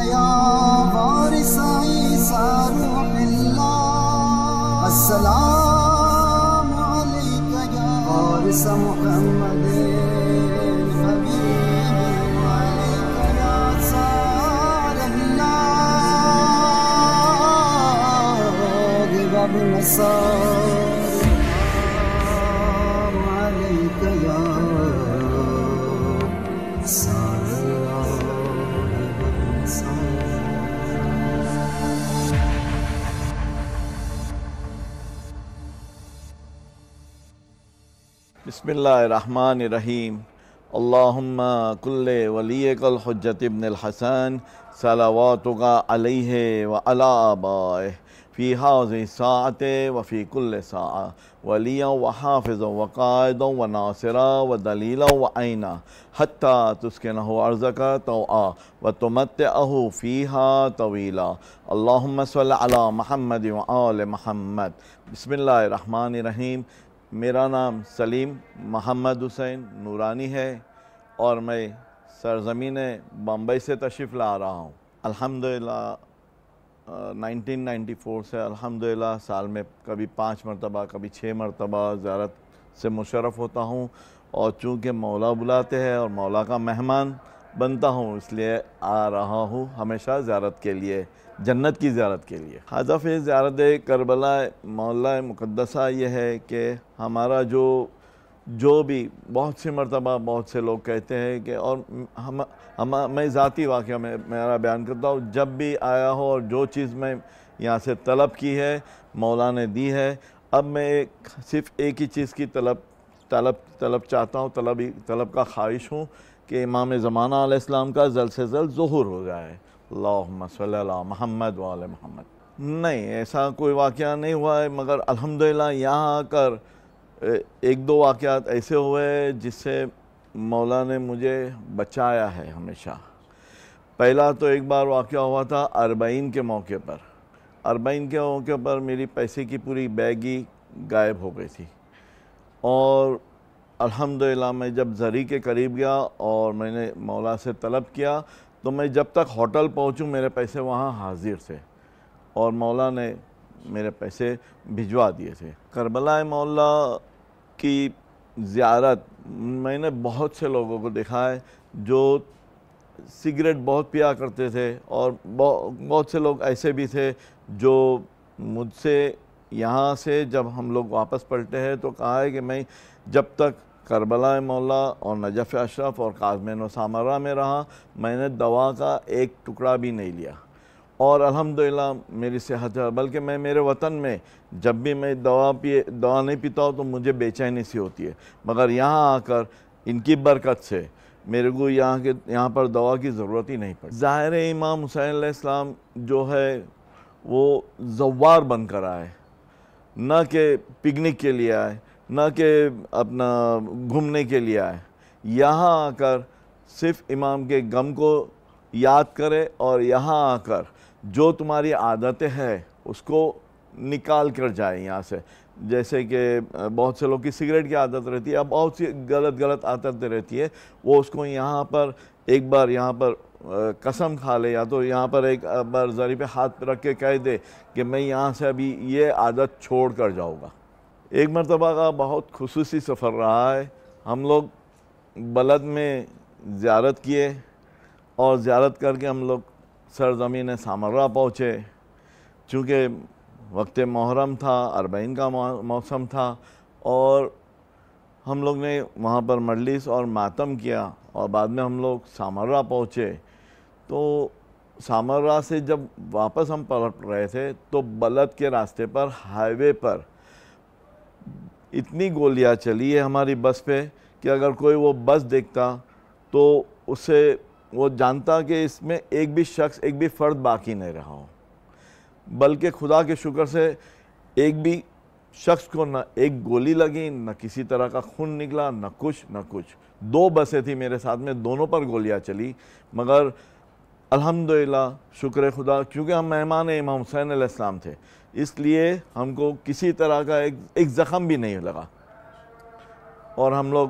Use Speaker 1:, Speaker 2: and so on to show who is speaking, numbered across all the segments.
Speaker 1: يا وارث عيسى روح الله السلام عليك يا وارث محمد حبيبي وعليك يا صار الله باب النصارى السلام عليك يا صار الله باب النصارى.
Speaker 2: بسم اللہ الرحمن الرحیم. اللہم کل ولیک الحجت ابن الحسن صلواتک علیہ وعلی آبائہ فی هذه الساعة وفی کل ساعة ولیا وحافظا وقائدا وناصرا ودلیلا وعینا حتی تسکنہ ارضک طوعا وتمتعہ فیہا طویلا. اللہم صل علی محمد وآل محمد. بسم اللہ الرحمن الرحیم. میرا نام سلیم محمد حسین نورانی ہے اور میں سرزمین بمبئی سے تشریف لا رہا ہوں. الحمدللہ 1994 سے الحمدللہ سال میں کبھی 5 مرتبہ کبھی 6 مرتبہ زیارت سے مشرف ہوتا ہوں، اور چونکہ مولا بلاتے ہیں اور مولا کا مہمان بنتا ہوں اس لیے آ رہا ہوں ہمیشہ زیارت کے لیے، جنت کی زیارت کے لیے. ہدف زیارت کربلا مولا مقدسہ یہ ہے کہ ہمارا جو بھی بہت سی مرتبہ بہت سے لوگ کہتے ہیں کہ، اور میں ذاتی واقعہ میں میرا بیان کرتا ہوں، جب بھی آیا ہو اور جو چیز میں یہاں سے طلب کی ہے مولا نے دی ہے. اب میں صرف ایک ہی چیز کی طلب چاہتا ہوں، طلب کا خواہش ہوں کہ امام زمانہ علیہ السلام کا جلد سے جلد ظہور ہو جائے. اللہم صلی علی محمد وآل محمد. نہیں، ایسا کوئی واقعہ نہیں ہوا ہے، مگر الحمدللہ یہاں آ کر ایک دو واقعات ایسے ہوئے جس سے مولا نے مجھے بچایا ہے ہمیشہ. پہلا تو ایک بار واقعہ ہوا تھا اربعین کے موقع پر. اربعین کے موقع پر میری پیسے کی پوری بیگ ہی غائب ہو گئی تھی، اور الحمدللہ میں جب زری کے قریب گیا اور میں نے مولا سے طلب کیا تو میں جب تک ہوٹل پہنچوں میرے پیسے وہاں حاضر تھے اور مولا نے میرے پیسے بھجوا دیے تھے. کربلا مولا کی زیارت میں نے بہت سے لوگوں کو دیکھا ہے جو سگریٹ بہت پیا کرتے تھے، اور بہت سے لوگ ایسے بھی تھے جو مجھ سے یہاں سے جب ہم لوگ واپس پلٹے ہیں تو کہا ہے کہ میں جب تک کربلا مولا اور نجف اشرف اور کاظمین و سامرہ میں رہا میں نے دوا کا ایک ٹکڑا بھی نہیں لیا، اور الحمدللہ میری صحت ہے. بلکہ میں میرے وطن میں جب بھی میں دوا نہیں پیتا ہوں تو مجھے بے چینی سی ہوتی ہے، مگر یہاں آ کر ان کی برکت سے میرے کو یہاں پر دوا کی ضرورت ہی نہیں پڑی. ظاہر امام حسین علیہ السلام جو ہے وہ زوار بن کر آئے، نہ کہ پکنک کے لیے آئے، نہ کہ اپنا گھومنے کے لیے آئے. یہاں آ کر صرف امام کے غم کو یاد کرے اور یہاں آ کر جو تمہاری عادتیں ہیں اس کو نکال کر جائے یہاں سے. جیسے کہ بہت سے لوگ کی سگریٹ کی عادت رہتی ہے، اب بہت سی غلط عادتیں رہتی ہے، وہ اس کو یہاں پر ایک بار یہاں پر قسم کھا لے، یا تو یہاں پر ایک بار زری پہ ہاتھ رکھ کے کہہ دے کہ میں یہاں سے ابھی یہ عادت چھوڑ کر جاؤں گا. ایک مرتبہ کا بہت خصوصی سفر رہا ہے. ہم لوگ بلد میں زیارت کیے اور زیارت کر کے ہم لوگ سرزمین سامرہ پہنچے. چونکہ وقت محرم تھا، اربعین کا موسم تھا، اور ہم لوگ نے وہاں پر مجلس اور ماتم کیا، اور بعد میں ہم لوگ سامرہ پہنچے. تو سامرہ سے جب واپس ہم پلٹ رہے تھے تو بلد کے راستے پر ہائی وے پر اتنی گولیاں چلی ہے ہماری بس پہ کہ اگر کوئی وہ بس دیکھتا تو اسے وہ جانتا کہ اس میں ایک بھی شخص، ایک بھی فرد باقی نہیں رہا ہو. بلکہ خدا کے شکر سے ایک بھی شخص کو نہ ایک گولی لگی، نہ کسی طرح کا خون نکلا، نہ کچھ. 2 بسیں تھیں میرے ساتھ میں، دونوں پر گولیاں چلی، مگر الحمدللہ شکر خدا کیونکہ ہم مہمان امام حسین علیہ السلام تھے اس لیے ہم کو کسی طرح کا ایک زخم بھی نہیں لگا. اور ہم لوگ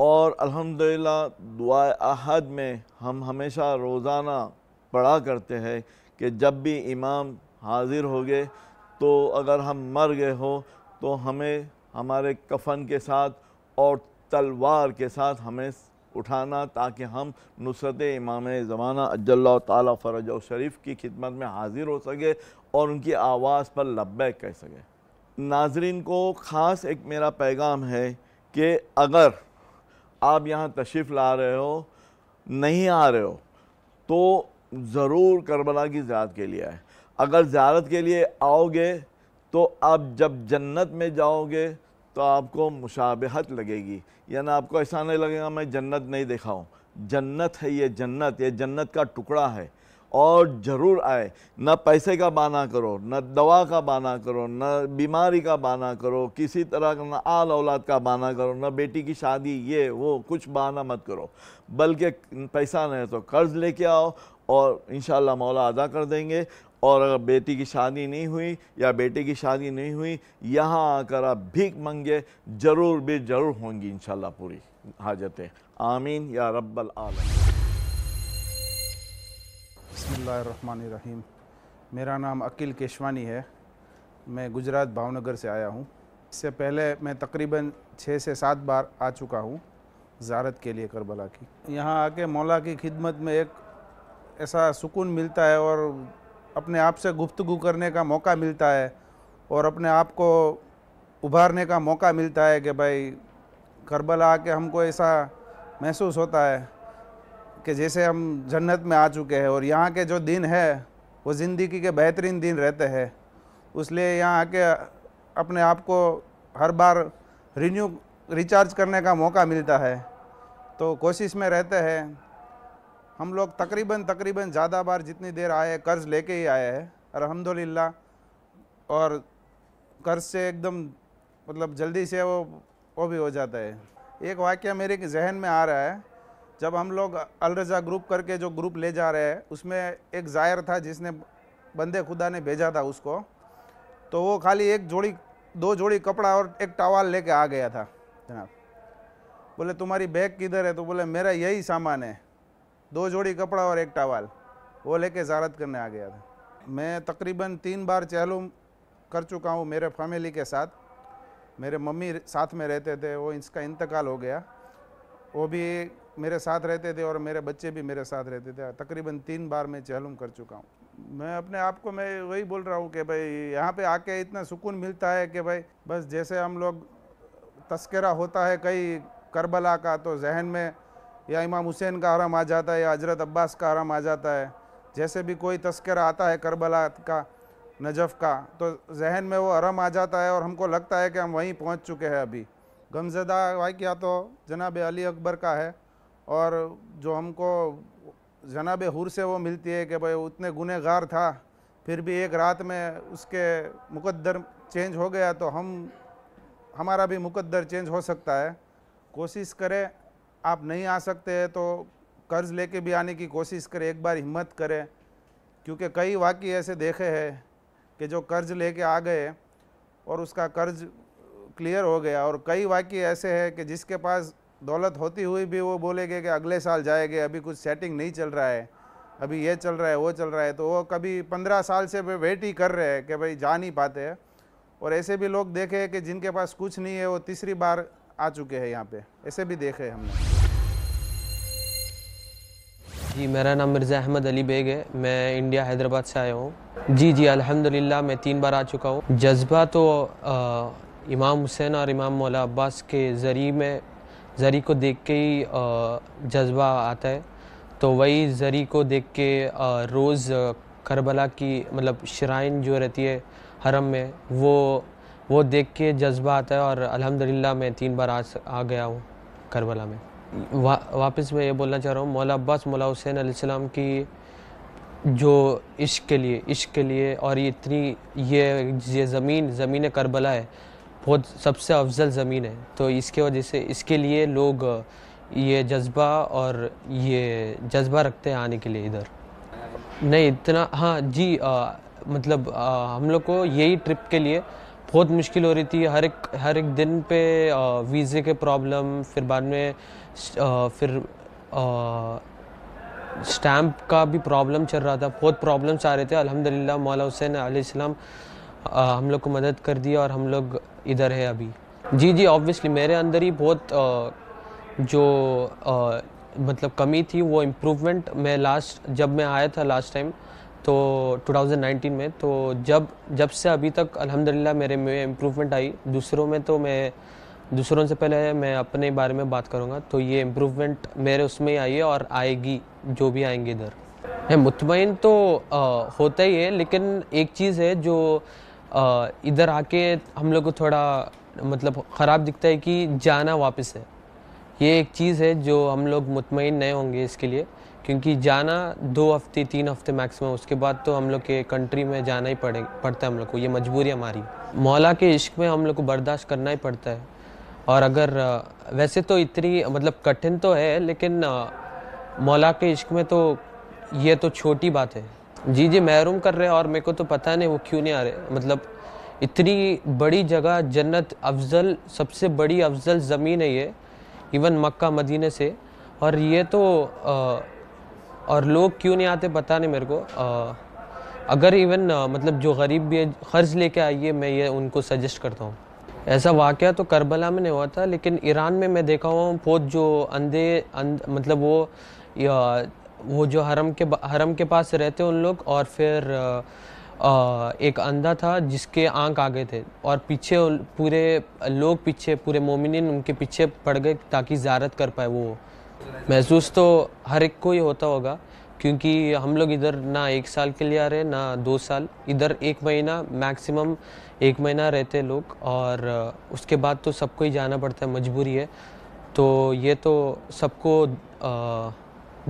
Speaker 2: اور الحمدللہ دعائے احد میں ہم ہمیشہ روزانہ پڑھا کرتے ہیں کہ جب بھی امام حاضر ہو گئے تو اگر ہم مر گئے ہو تو ہمیں ہمارے کفن کے ساتھ اور تلوار کے ساتھ ہمیں اٹھانا تاکہ ہم نصرت امام زمانہ عجل اللہ تعالیٰ فرجہ شریف کی خدمت میں حاضر ہو سکے اور ان کی آواز پر لبیک کہہ سکے۔ ناظرین کو خاص ایک میرا پیغام ہے کہ اگر آپ یہاں تشریف لا رہے ہو، نہیں آ رہے ہو، تو ضرور کربلا کی زیارت کے لیے آئے۔ اگر زیارت کے لیے آؤ گے تو آپ جب جنت میں جاؤ گے تو آپ کو مشابہت لگے گی، یعنی آپ کو ایسا نہیں لگے گا میں جنت نہیں دیکھا ہوں۔ جنت ہے، یہ جنت کا ٹکڑا ہے، اور ضرور آئے۔ نہ پیسے کا بہانہ کرو، نہ دوا کا بہانہ کرو، نہ بیماری کا بہانہ کرو، کسی طرح کا نہ آل اولاد کا بہانہ کرو، نہ بیٹی کی شادی یہ وہ کچھ بہانہ مت کرو، بلکہ پیسہ نہیں تو قرض لے کے آؤ اور انشاءاللہ مولا ادا کر دیں گے۔ اور اگر بیٹی کی شادی نہیں ہوئی یا بیٹے کی شادی نہیں ہوئی، یہاں آ کر آپ بھیک منگے، ضرور بھی ضرور ہوں گی انشاءاللہ پوری حاجتیں۔ آمین یا رب العالمین۔
Speaker 3: بسم اللہ الرحمن الرحیم۔ میرا نام عقیل کیشوانی ہے، میں گجرات بھاونگر سے آیا ہوں۔ اس سے پہلے میں تقریباً 6 سے 7 بار آ چکا ہوں زیارت کے لیے کربلا کی۔ یہاں آ کے مولا کی خدمت میں ایک ایسا سکون ملتا ہے اور اپنے آپ سے گفتگو کرنے کا موقع ملتا ہے اور اپنے آپ کو ابھارنے کا موقع ملتا ہے کہ بھائی کربلا آ کے ہم کو ایسا محسوس ہوتا ہے کہ جیسے ہم جنت میں آ چکے ہیں، اور یہاں کے جو دن ہے وہ زندگی کے بہترین دن رہتے ہیں۔ اس لیے یہاں آ کے اپنے آپ کو ہر بار ریچارج کرنے کا موقع ملتا ہے، تو کوشش میں رہتے ہیں۔ ہم لوگ تقریباً زیادہ بار جتنی دیر آئے قرض لے کے ہی آئے ہیں الحمدللہ، اور قرض سے ایک دم مطلب جلدی سے وہ بھی ہو جاتا ہے۔ ایک واقعہ میرے ذہن میں آ رہا ہے، جب ہم لوگ الرضا گروپ کر کے جو گروپ لے جا رہے ہیں، اس میں ایک زائر تھا جس نے بندے خدا نے بھیجا تھا اس کو، تو وہ خالی 2 جوڑی کپڑا اور ایک ٹاول لے کے آ گیا تھا جناب۔ بولے تمہاری بیگ کدھر ہے؟ تو بولے میرا یہی سامان ہے، 2 جوڑی کپڑا اور ایک ٹاول، وہ لے کے زیارت کرنے آ گیا تھا۔ میں تقریباً 3 بار چہلم کر چکا ہوں میرے فیملی کے ساتھ۔ میرے ممی ساتھ میں رہتے تھے، وہ اس کا انتقال ہو گیا، وہ بھی میرے ساتھ رہتے تھے اور میرے بچے بھی میرے ساتھ رہتے تھے۔ تقریباً 3 بار میں چہلم کر چکا ہوں۔ میں اپنے آپ کو میں وہی بول رہا ہوں کہ بھائی یہاں پہ آ کے اتنا سکون ملتا ہے کہ بھائی بس جیسے ہم لوگ تذکرہ ہوتا ہے کئی کربلا کا تو ذہن میں یا امام حسین کا حرم آ جاتا ہے یا حضرت عباس کا حرم آ جاتا ہے۔ جیسے بھی کوئی تذکرہ آتا ہے کربلا کا، نجف کا، تو ذہن میں وہ حرم آ جاتا ہے اور ہم کو لگتا ہے کہ ہم وہیں پہنچ چکے ہیں۔ ابھی غمزدہ واقعہ تو جناب علی اکبر کا ہے، اور جو ہم کو جناب حور سے وہ ملتی ہے کہ بھائی اتنے گنہ گار تھا، پھر بھی ایک رات میں اس کے مقدر چینج ہو گیا، تو ہمارا بھی مقدر چینج ہو سکتا ہے۔ کوشش کریں، آپ نہیں آ سکتے تو قرض لے کے بھی آنے کی کوشش کریں، ایک بار ہمت کریں، کیونکہ کئی واقعے ایسے دیکھے ہیں کہ جو قرض لے کے آ گئے اور اس کا قرض کلیئر ہو گیا، اور کئی واقعے ایسے ہیں کہ جس کے پاس دولت ہوتی ہوئی بھی وہ بولے گے کہ اگلے سال جائے گے، ابھی کچھ سیٹنگ نہیں چل رہا ہے، ابھی یہ چل رہا ہے وہ چل رہا ہے، تو وہ کبھی 15 سال سے ویٹ ہی کر رہے ہیں کہ بھائی جا نہیں پاتے ہیں۔ اور ایسے بھی لوگ دیکھے کہ جن کے پاس کچھ نہیں ہے وہ تیسری بار آ چکے ہیں یہاں پہ، ایسے بھی دیکھے ہم نے۔
Speaker 4: جی میرا نام مرزا احمد علی بیگ ہے، میں انڈیا حیدرآباد سے آیا ہوں۔ جی الحمدللہ میں 3 بار آ چکا ہوں۔ جذبہ تو امام حسین اور امام مولا عباس کے زری کو دیکھ کے ہی جذبہ آتا ہے، تو وہی زری کو دیکھ کے روز کربلا کی مطلب شرائن جو رہتی ہے حرم میں وہ دیکھ کے جذبہ آتا ہے، اور الحمدللہ میں 3 بار آ گیا ہوں کربلا میں۔ واپس میں یہ بولنا چاہ رہا ہوں، مولا عباس مولا حسین علیہ السلام کی جو عشق کے لیے اور یہ زمین کربلا ہے، بہت سب سے افضل زمین ہے، تو اس کے وجہ سے اس کے لیے لوگ یہ جذبہ رکھتے ہیں آنے کے لیے ادھر۔ نہیں اتنا، ہاں جی، مطلب ہم لوگ کو یہی ٹرپ کے لیے بہت مشکل ہو رہی تھی. ہر ایک دن پہ ویزے کے پرابلم, پھر بعد میں پھر اسٹیمپ کا بھی پرابلم چل رہا تھا. بہت پرابلمس آ رہے تھے. الحمدللہ مولا حسین علیہ السلام ہم لوگ کو مدد کر دیا اور ہم لوگ ادھر ہے ابھی. جی آبویسلی میرے اندر ہی بہت جو مطلب کمی تھی وہ امپروومنٹ. میں جب میں آیا تھا لاسٹ ٹائم تو 2019 میں, تو جب سے ابھی تک الحمدللہ میرے میں امپروومنٹ آئی. دوسروں سے پہلے میں اپنے بارے میں بات کروں گا, تو یہ امپروومنٹ میرے اس میں ہی آئی ہے اور آئے گی جو بھی آئیں گے ادھر. میں مطمئن تو ہوتا ہی ہے, لیکن ایک چیز ہے جو ادھر آ کے ہم لوگ کو تھوڑا مطلب خراب دکھتا ہے کہ جانا واپس ہے. یہ ایک چیز ہے جو ہم لوگ مطمئن نہیں ہوں گے اس کے لیے, کیونکہ جانا 2 ہفتے 3 ہفتے میکسیمم, اس کے بعد تو ہم لوگ کے کنٹری میں جانا ہی پڑتا ہے ہم لوگ کو. یہ مجبوری ہماری. مولا کے عشق میں ہم لوگ کو برداشت کرنا ہی پڑتا ہے. اور اگر ویسے تو اتنی مطلب کٹھن تو ہے, لیکن مولا کے عشق میں تو یہ تو چھوٹی بات ہے. جی محروم کر رہے, اور میرے کو تو پتہ نہیں وہ کیوں نہیں آ رہے. مطلب اتنی بڑی جگہ, جنت افضل, سب سے بڑی افضل زمین ہے یہ, ایون مکہ مدینہ سے, اور یہ تو اور لوگ کیوں نہیں آتے پتہ نہیں میرے کو. اگر ایون مطلب جو غریب بھی ہے قرض لے کے آئیے, میں یہ ان کو سجیسٹ کرتا ہوں. ایسا واقعہ تو کربلا میں نہیں ہوا تھا, لیکن ایران میں دیکھا ہوں بہت جو مطلب وہ جو حرم کے پاس رہتے ان لوگ, اور پھر ایک اندھا تھا جس کے آنکھ آگے تھے, اور پیچھے پورے مومنین ان کے پیچھے پڑ گئے تاکہ زیارت کر پائے. وہ محسوس تو ہر ایک کو ہی ہوتا ہوگا, کیونکہ ہم لوگ ادھر نہ 1 سال کے لیے آ رہے نہ 2 سال, ادھر 1 مہینہ میکسیمم 1 مہینہ رہتے لوگ, اور اس کے بعد تو سب کو ہی جانا پڑتا ہے, مجبوری ہے. تو یہ تو سب کو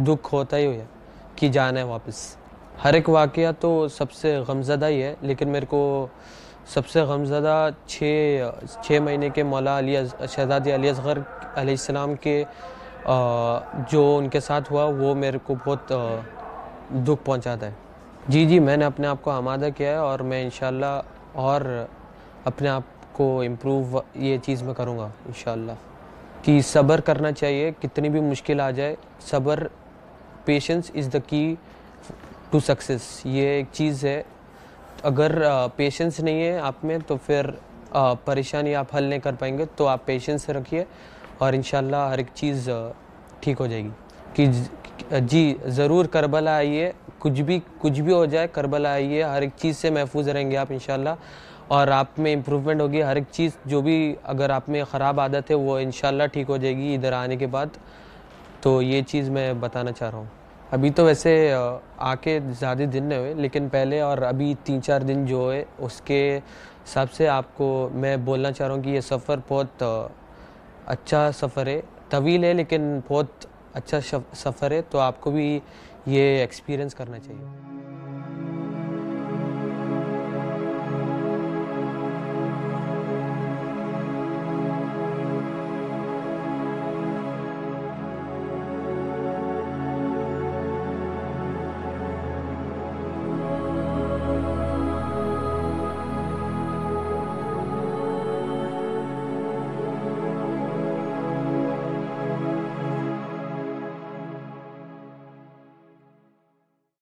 Speaker 4: دکھ ہوتا ہی ہے کہ جانا ہے واپس. ہر ایک واقعہ تو سب سے غمزدہ ہی ہے, لیکن میرے کو سب سے غمزدہ 6 مہینے کے مولا شہزادی علی اصغر علیہ السلام کے جو ان کے ساتھ ہوا, وہ میرے کو بہت دکھ پہنچاتا ہے. جی میں نے اپنے آپ کو آمادہ کیا ہے, اور میں انشاءاللہ اور اپنے آپ کو امپروو یہ چیز میں کروں گا انشاءاللہ. کہ صبر کرنا چاہیے, کتنی بھی مشکل آ جائے, صبر, پیشنس از دا کی ٹو سکسیس. یہ ایک چیز ہے, اگر پیشنس نہیں ہے آپ میں تو پھر پریشانی آپ حل نہیں کر پائیں گے. تو آپ پیشنس سے رکھیے اور انشاءاللہ ہر ایک چیز ٹھیک ہو جائے گی. کہ جی ضرور کربلا آئیے, کچھ بھی ہو جائے کربلا آئیے, ہر ایک چیز سے محفوظ رہیں گے آپ انشاءاللہ, اور آپ میں امپروومنٹ ہوگی. ہر ایک چیز جو بھی اگر آپ میں خراب عادت ہے وہ انشاءاللہ ٹھیک ہو جائے گی ادھر آنے کے بعد. تو یہ چیز میں بتانا چاہ رہا ہوں. ابھی تو ویسے آ کے زیادہ دن نہیں ہوئے, لیکن پہلے اور ابھی 3-4 دن جو ہے اس کے حساب سے آپ کو میں بولنا چاہ رہا ہوں کہ یہ سفر بہت اچھا سفر ہے. طویل ہے لیکن بہت اچھا سفر ہے, تو آپ کو بھی یہ ایکسپیرینس کرنا چاہیے.